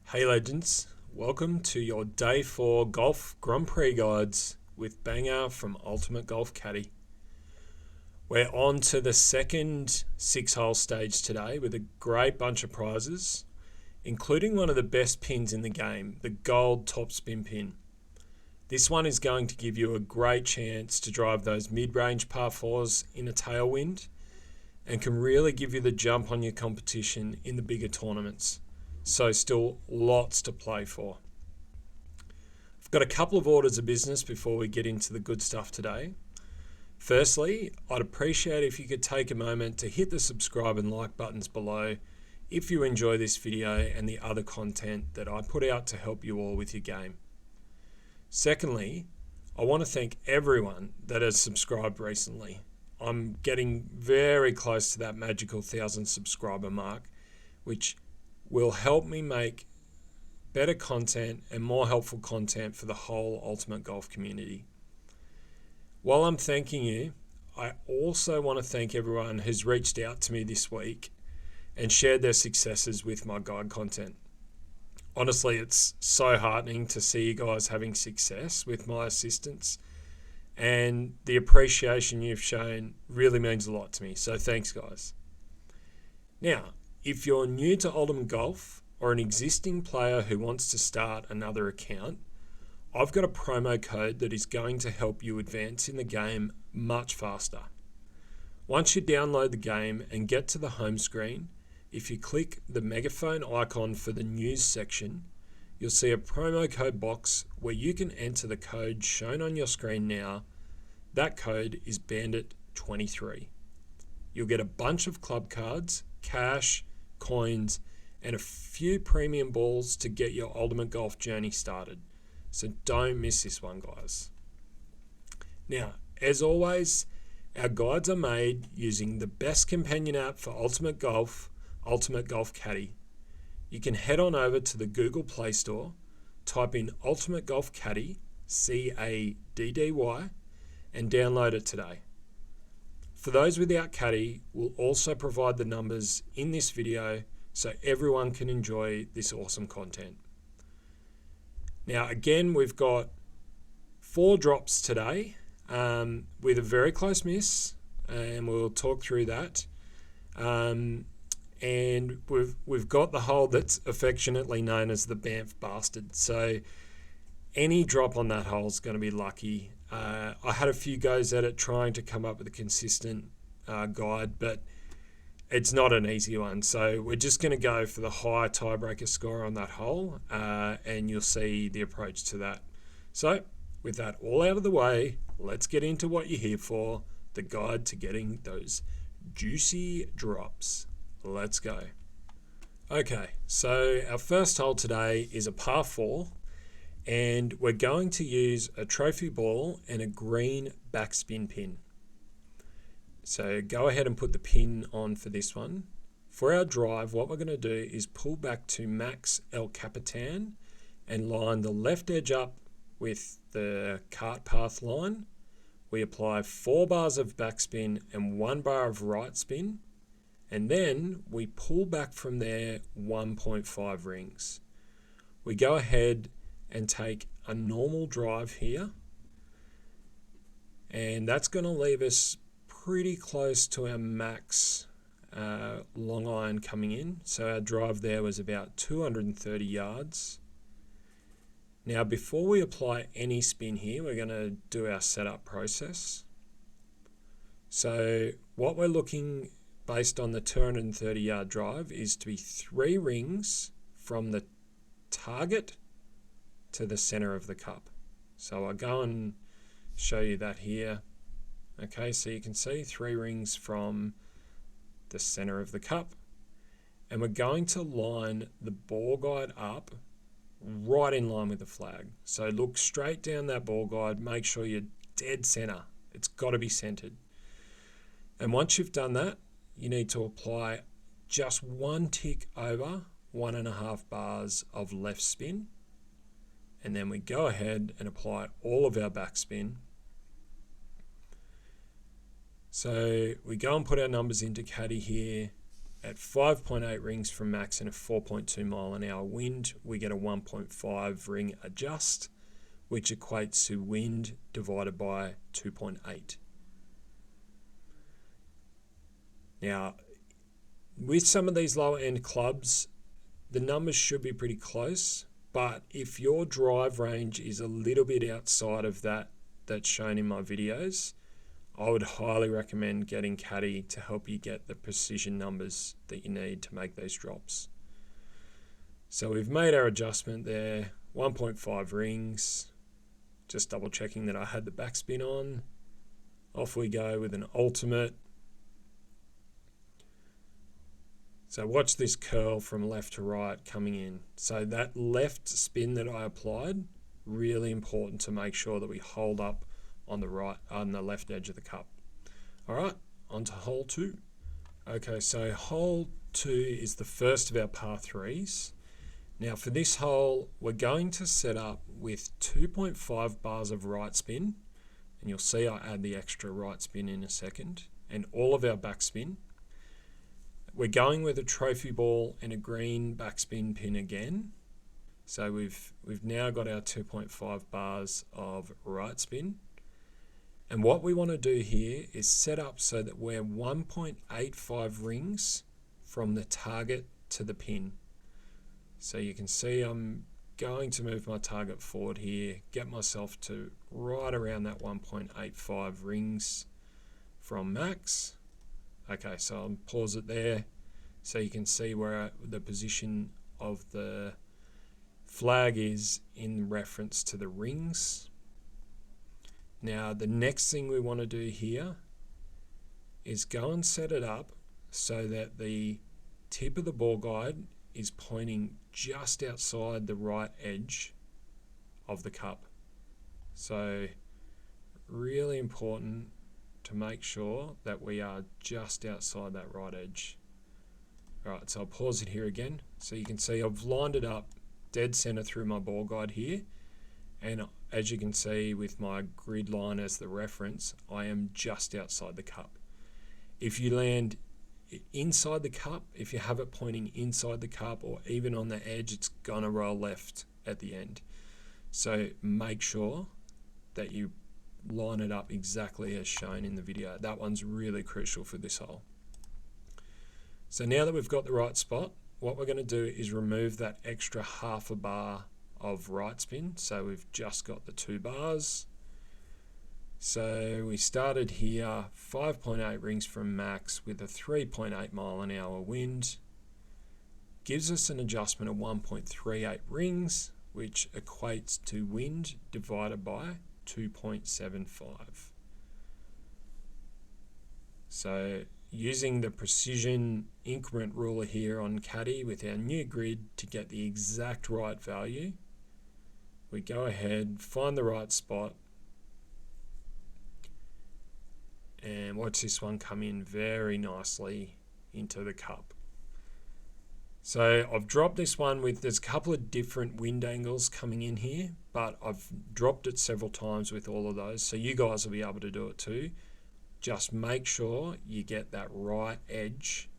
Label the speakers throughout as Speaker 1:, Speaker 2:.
Speaker 1: Hey legends, welcome to your Day 4 Golf Grand Prix guides with Banger from Ultimate Golf Caddy. We're on to the second 6-hole stage today with a great bunch of prizes, including one of the best pins in the game, the gold topspin pin. This one is going to give you a great chance to drive those mid-range par 4s in a tailwind and can really give you the jump on your competition in the bigger tournaments. So still lots to play for. I've got a couple of orders of business before we get into the good stuff today. Firstly, I'd appreciate if you could take a moment to hit the subscribe and like buttons below if you enjoy this video and the other content that I put out to help you all with your game. Secondly, I want to thank everyone that has subscribed recently. I'm getting very close to that magical 1,000 subscriber mark, which will help me make better content and more helpful content for the whole Ultimate Golf community. While I'm thanking you, I also want to thank everyone who's reached out to me this week and shared their successes with my guide content. Honestly, it's so heartening to see you guys having success with my assistance, and the appreciation you've shown really means a lot to me. So thanks, guys. Now, if you're new to Ultimate Golf or an existing player who wants to start another account, I've got a promo code that is going to help you advance in the game much faster. Once you download the game and get to the home screen, if you click the megaphone icon for the news section, you'll see a promo code box where you can enter the code shown on your screen now. That code is Bandit23. You'll get a bunch of club cards, cash, coins, and a few premium balls to get your Ultimate Golf journey started. So don't miss this one, guys. Now, as always, our guides are made using the best companion app for Ultimate Golf, Ultimate Golf Caddy. You can head on over to the Google Play Store, type in Ultimate Golf Caddy, CADDY, and download it today. For those without Caddy, we'll also provide the numbers in this video so everyone can enjoy this awesome content. Now, again, we've got 4 drops today with a very close miss, and we'll talk through that. And we've got the hole that's affectionately known as the Banff Bastard. So any drop on that hole is going to be lucky. I had a few goes at it trying to come up with a consistent guide, but it's not an easy one. So we're just going to go for the high tiebreaker score on that hole, and you'll see the approach to that. So with that all out of the way, let's get into what you're here for, the guide to getting those juicy drops. Let's go. Okay, so our first hole today is a par 4. And we're going to use a trophy ball and a green backspin pin. So go ahead and put the pin on for this one. For our drive, what we're going to do is pull back to Max El Capitan and line the left edge up with the cart path line. We apply 4 bars of backspin and 1 bar of right spin. And then we pull back from there 1.5 rings. We go ahead and take a normal drive here, and that's going to leave us pretty close to our max long iron coming in. So our drive there was about 230 yards. Now, before we apply any spin here, we're going to do our setup process. So what we're looking, based on the 230 yard drive, is to be 3 rings from the target to the center of the cup. So I'll go and show you that here. Okay, so you can see 3 rings from the center of the cup, and we're going to line the ball guide up right in line with the flag. So look straight down that ball guide, make sure you're dead center. It's got to be centered. And once you've done that, you need to apply just 1 tick over 1.5 bars of left spin. And then we go ahead and apply all of our backspin. So we go and put our numbers into Caddy here. At 5.8 rings from max and a 4.2 mile an hour wind, we get a 1.5 ring adjust, which equates to wind divided by 2.8. Now, with some of these lower end clubs, the numbers should be pretty close, but if your drive range is a little bit outside of that's shown in my videos, I would highly recommend getting Caddy to help you get the precision numbers that you need to make those drops. So we've made our adjustment there, 1.5 rings, just double checking that I had the backspin on. Off we go with an ultimate. So watch this curl from left to right coming in. So that left spin that I applied, really important to make sure that we hold up on the left edge of the cup. All right, on to hole 2. Okay, so hole 2 is the first of our par 3s. Now for this hole, we're going to set up with 2.5 bars of right spin, and you'll see I add the extra right spin in a second, and all of our backspin. We're going with a trophy ball and a green backspin pin again. So we've now got our 2.5 bars of right spin. And what we want to do here is set up so that we're 1.85 rings from the target to the pin. So you can see I'm going to move my target forward here, get myself to right around that 1.85 rings from max. Okay, so I'll pause it there so you can see where the position of the flag is in reference to the rings. Now the next thing we want to do here is go and set it up so that the tip of the ball guide is pointing just outside the right edge of the cup. So really important to make sure that we are just outside that right edge. Alright, so I'll pause it here again. So you can see I've lined it up dead center through my ball guide here. And as you can see with my grid line as the reference, I am just outside the cup. If you land inside the cup, if you have it pointing inside the cup or even on the edge, it's gonna roll left at the end. So make sure that you line it up exactly as shown in the video. That one's really crucial for this hole. So now that we've got the right spot, what we're going to do is remove that extra half a bar of right spin. So we've just got the 2 bars. So we started here 5.8 rings from max with a 3.8 mile an hour wind. Gives us an adjustment of 1.38 rings, which equates to wind divided by 2.75. So using the precision increment ruler here on Caddy with our new grid to get the exact right value, we go ahead, find the right spot, and watch this one come in very nicely into the cup. So I've dropped this one there's a couple of different wind angles coming in here, but I've dropped it several times with all of those, so you guys will be able to do it too. Just make sure you get that right edge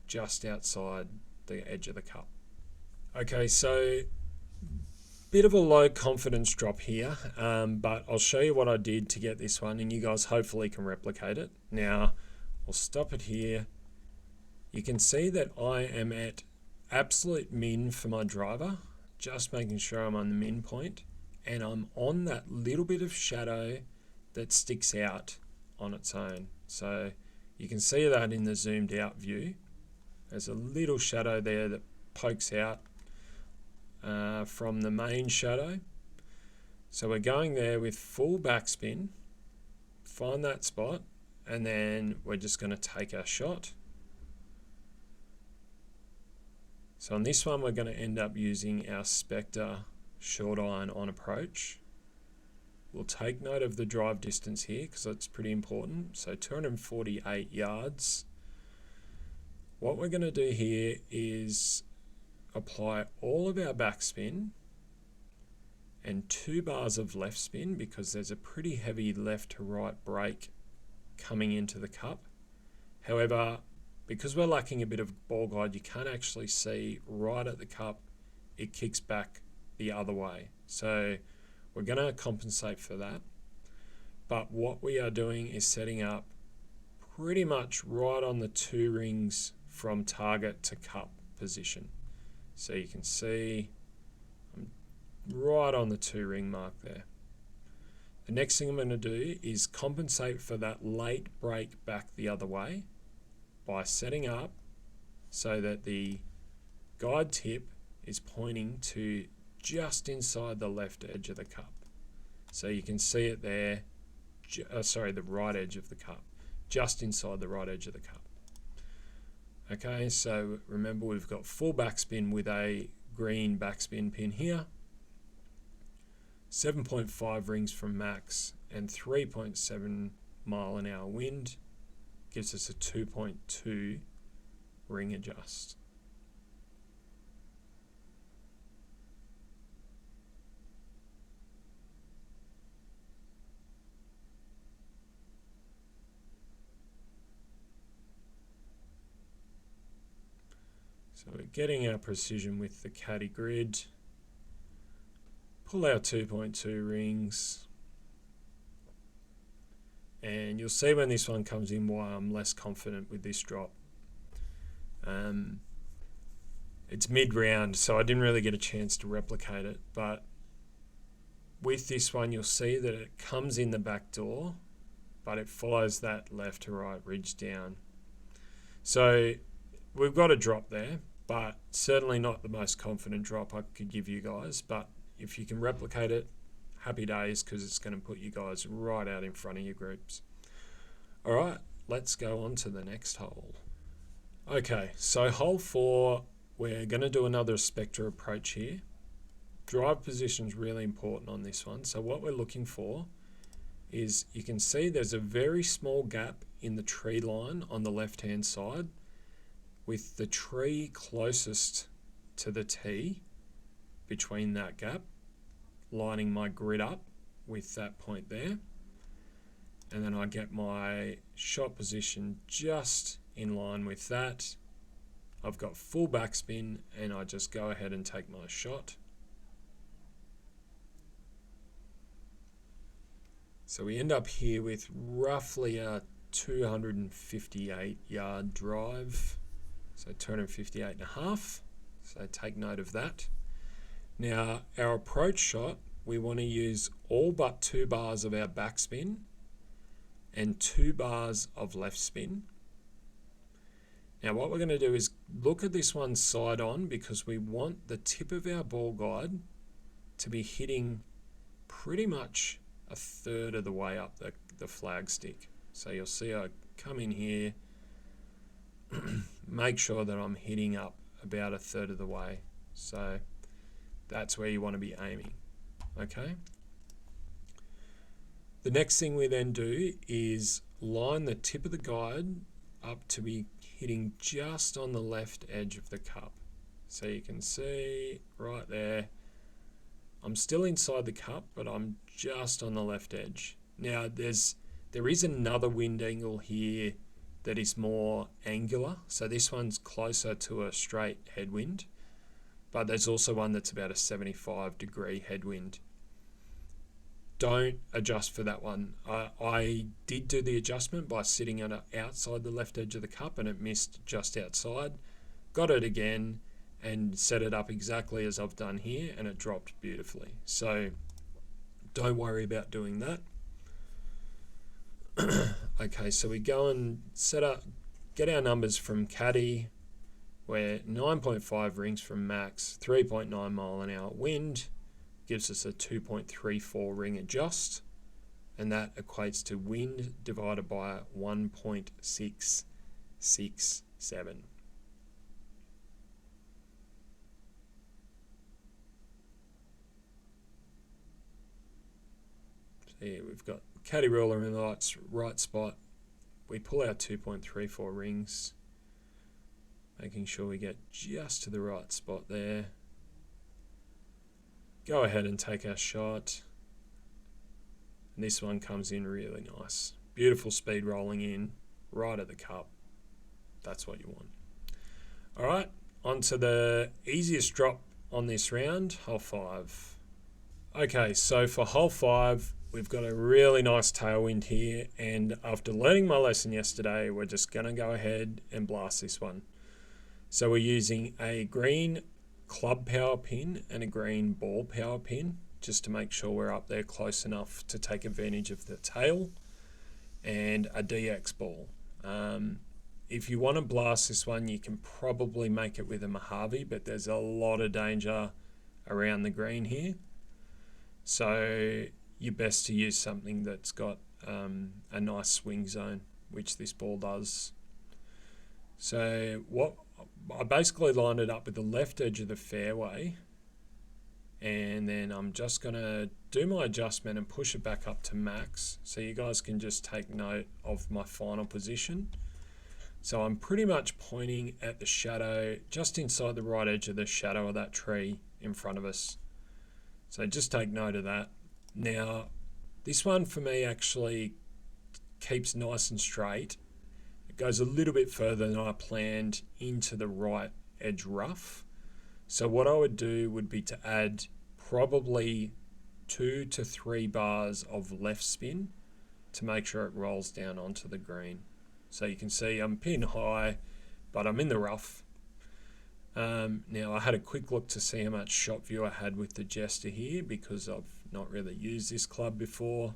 Speaker 1: just outside the edge of the cup. Okay, so bit of a low confidence drop here, but I'll show you what I did to get this one and you guys hopefully can replicate it. Now, I'll stop it here. You can see that I am at absolute min for my driver, just making sure I'm on the min point, and I'm on that little bit of shadow that sticks out on its own. So you can see that in the zoomed out view. There's a little shadow there that pokes out from the main shadow. So we're going there with full backspin, find that spot, and then we're just going to take our shot. So on this one, we're going to end up using our Spectre short iron on approach. We'll take note of the drive distance here because it's pretty important. So 248 yards. What we're going to do here is apply all of our backspin and 2 bars of left spin because there's a pretty heavy left to right break coming into the cup. However, because we're lacking a bit of ball guide, you can't actually see right at the cup, it kicks back the other way. So we're going to compensate for that. But what we are doing is setting up pretty much right on the 2 rings from target to cup position. So you can see I'm right on the 2 ring mark there. The next thing I'm going to do is compensate for that late break back the other way by setting up so that the guide tip is pointing to just inside the left edge of the cup. So you can see it there, the right edge of the cup, just inside the right edge of the cup. Okay, so remember we've got full backspin with a green backspin pin here, 7.5 rings from max and 3.7 mile an hour wind gives us a 2.2 ring adjust. So we're getting our precision with the caddy grid. Pull our 2.2 rings. And you'll see when this one comes in why I'm less confident with this drop. It's mid-round, so I didn't really get a chance to replicate it. But with this one, you'll see that it comes in the back door, but it follows that left to right ridge down. So we've got a drop there, but certainly not the most confident drop I could give you guys. But if you can replicate it, happy days, because it's going to put you guys right out in front of your groups. All right, let's go on to the next hole. Okay, so hole 4, we're going to do another spectre approach here. Drive position is really important on this one. So what we're looking for is, you can see there's a very small gap in the tree line on the left-hand side, with the tree closest to the tee between that gap, lining my grid up with that point there. And then I get my shot position just in line with that. I've got full backspin and I just go ahead and take my shot. So we end up here with roughly a 258 yard drive. So 258 and a half. So take note of that. Now our approach shot, we want to use all but 2 bars of our backspin and 2 bars of left spin. Now what we're going to do is look at this one side on, because we want the tip of our ball guide to be hitting pretty much a third of the way up the flag stick. So you'll see I come in here, make sure that I'm hitting up about a third of the way. So that's where you want to be aiming. Okay. The next thing we then do is line the tip of the guide up to be hitting just on the left edge of the cup. So you can see right there, I'm still inside the cup, but I'm just on the left edge. Now there is another wind angle here that is more angular. So this one's closer to a straight headwind, but there's also one that's about a 75-degree headwind. Don't adjust for that one. I did do the adjustment by sitting outside the left edge of the cup and it missed just outside. Got it again and set it up exactly as I've done here and it dropped beautifully. So don't worry about doing that. Okay, so we go and get our numbers from caddy. We're 9.5 rings from max, 3.9 mile an hour wind, gives us a 2.34 ring adjust, and that equates to wind divided by 1.667. So yeah, we've got caddy ruler in the right spot. We pull our 2.34 rings, making sure we get just to the right spot there. Go ahead and take our shot. And this one comes in really nice. Beautiful speed rolling in, right at the cup. That's what you want. All right, on to the easiest drop on this round, hole 5. Okay, so for hole 5, we've got a really nice tailwind here, and after learning my lesson yesterday, we're just going to go ahead and blast this one. So we're using a green club power pin and a green ball power pin, just to make sure we're up there close enough to take advantage of the tail, and a DX ball. If you want to blast this one, you can probably make it with a Mojave, but there's a lot of danger around the green here. So you're best to use something that's got a nice swing zone, which this ball does. So what I basically lined it up with the left edge of the fairway, and then I'm just going to do my adjustment and push it back up to max, so you guys can just take note of my final position. So I'm pretty much pointing at the shadow, just inside the right edge of the shadow of that tree in front of us. So just take note of that. Now, this one for me actually keeps nice and straight. It goes a little bit further than I planned into the right edge rough. So what I would do would be to add probably 2 to 3 bars of left spin to make sure it rolls down onto the green. So you can see I'm pin high, but I'm in the rough. Now I had a quick look to see how much shot view I had with the Jester here, because I've not really used this club before.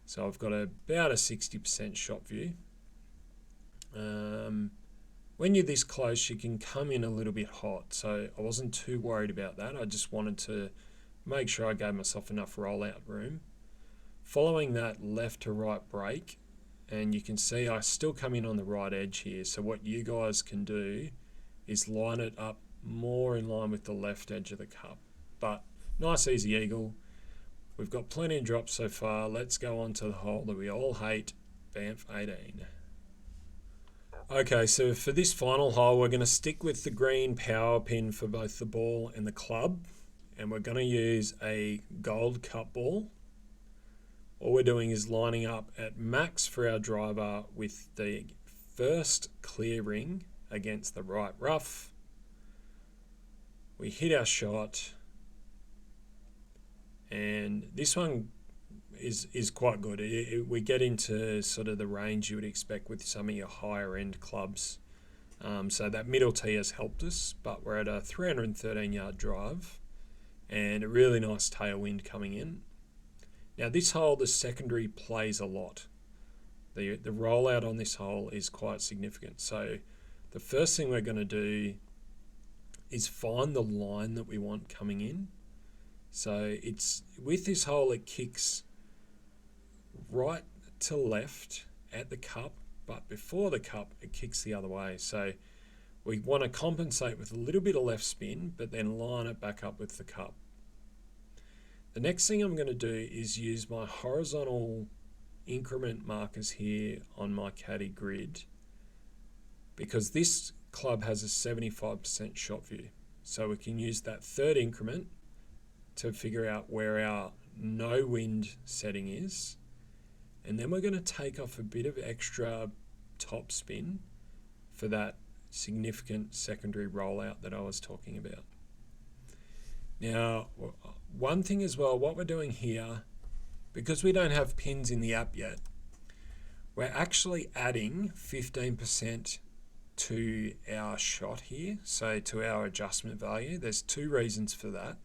Speaker 1: So I've got about a 60% shot view. When you're this close, you can come in a little bit hot, so I wasn't too worried about that. I just wanted to make sure I gave myself enough rollout room. Following that left to right break, and you can see I still come in on the right edge here. So what you guys can do is line it up more in line with the left edge of the cup. But nice easy eagle. We've got plenty of drops so far. Let's go on to the hole that we all hate, Banff 18. Okay, so for this final hole, we're going to stick with the green power pin for both the ball and the club. And we're going to use a gold cup ball. All we're doing is lining up at max for our driver with the first clear ring against the right rough. We hit our shot, and this one is quite good. We get into sort of the range you would expect with some of your higher end clubs. So that middle tee has helped us, but we're at a 313 yard drive and a really nice tailwind coming in. Now this hole, the secondary plays a lot. The rollout on this hole is quite significant. So the first thing we're going to do is find the line that we want coming in. So it's with this hole, it kicks right to left at the cup, but before the cup, it kicks the other way. So we want to compensate with a little bit of left spin, but then line it back up with the cup. The next thing I'm going to do is use my horizontal increment markers here on my caddy grid, because this club has a 75% shot view. So we can use that third increment to figure out where our no wind setting is. And then we're going to take off a bit of extra top spin for that significant secondary rollout that I was talking about. Now, one thing as well, what we're doing here, because we don't have pins in the app yet, we're actually adding 15% to our shot here, so to our adjustment value. There's 2 reasons for that.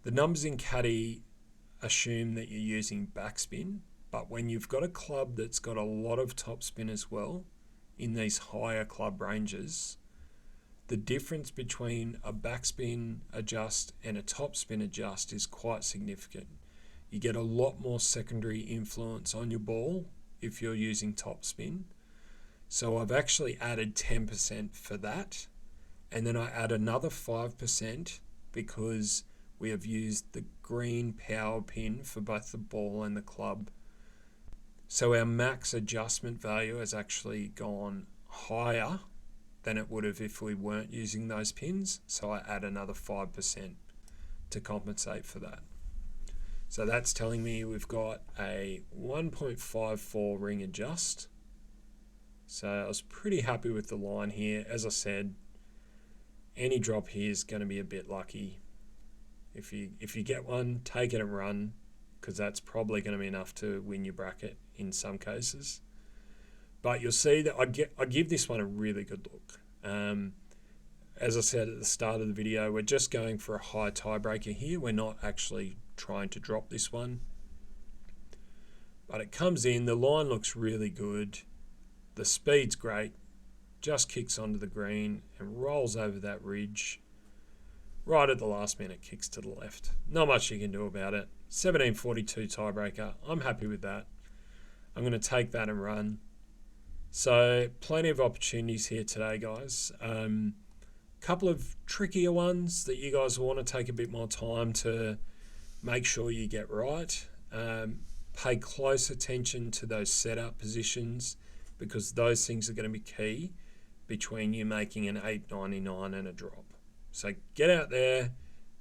Speaker 1: The numbers in Caddy assume that you're using backspin, but when you've got a club that's got a lot of topspin as well in these higher club ranges, the difference between a backspin adjust and a topspin adjust is quite significant. You get a lot more secondary influence on your ball if you're using topspin. So I've actually added 10% for that, and then I add another 5% because we have used the green power pin for both the ball and the club. So our max adjustment value has actually gone higher than it would have if we weren't using those pins. So I add another 5% to compensate for that. So that's telling me we've got a 1.54 ring adjust. So I was pretty happy with the line here. As I said, any drop here is going to be a bit lucky. If you get one, take it and run, because that's probably going to be enough to win your bracket in some cases. But you'll see that I give this one a really good look. As I said at the start of the video, we're just going for a high tiebreaker here. We're not actually trying to drop this one. But it comes in, the line looks really good. The speed's great. Just kicks onto the green and rolls over that ridge. Right at the last minute, kicks to the left. Not much you can do about it. 1742 tiebreaker. I'm happy with that. I'm going to take that and run. So plenty of opportunities here today, guys. Couple of trickier ones that you guys want to take a bit more time to make sure you get right. Pay close attention to those setup positions, because those things are going to be key between you making an 899 and a drop. So get out there,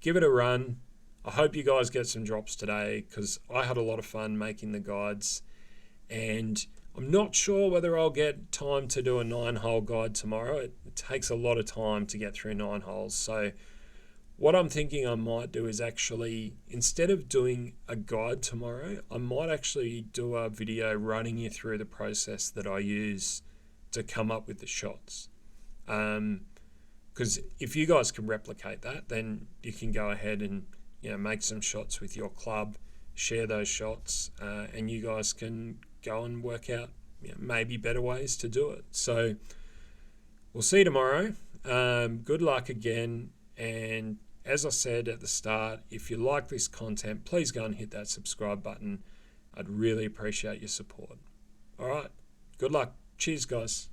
Speaker 1: give it a run. I hope you guys get some drops today, because I had a lot of fun making the guides, and I'm not sure whether I'll get time to do a 9-hole guide tomorrow. It takes a lot of time to get through 9 holes. So what I'm thinking I might do is actually, instead of doing a guide tomorrow, I might actually do a video running you through the process that I use to come up with the shots. Because if you guys can replicate that, then you can go ahead and make some shots with your club, share those shots, and you guys can go and work out maybe better ways to do it. So we'll see you tomorrow. Good luck again, and as I said at the start, if you like this content, please go and hit that subscribe button. I'd really appreciate your support. All right, good luck. Cheers, guys.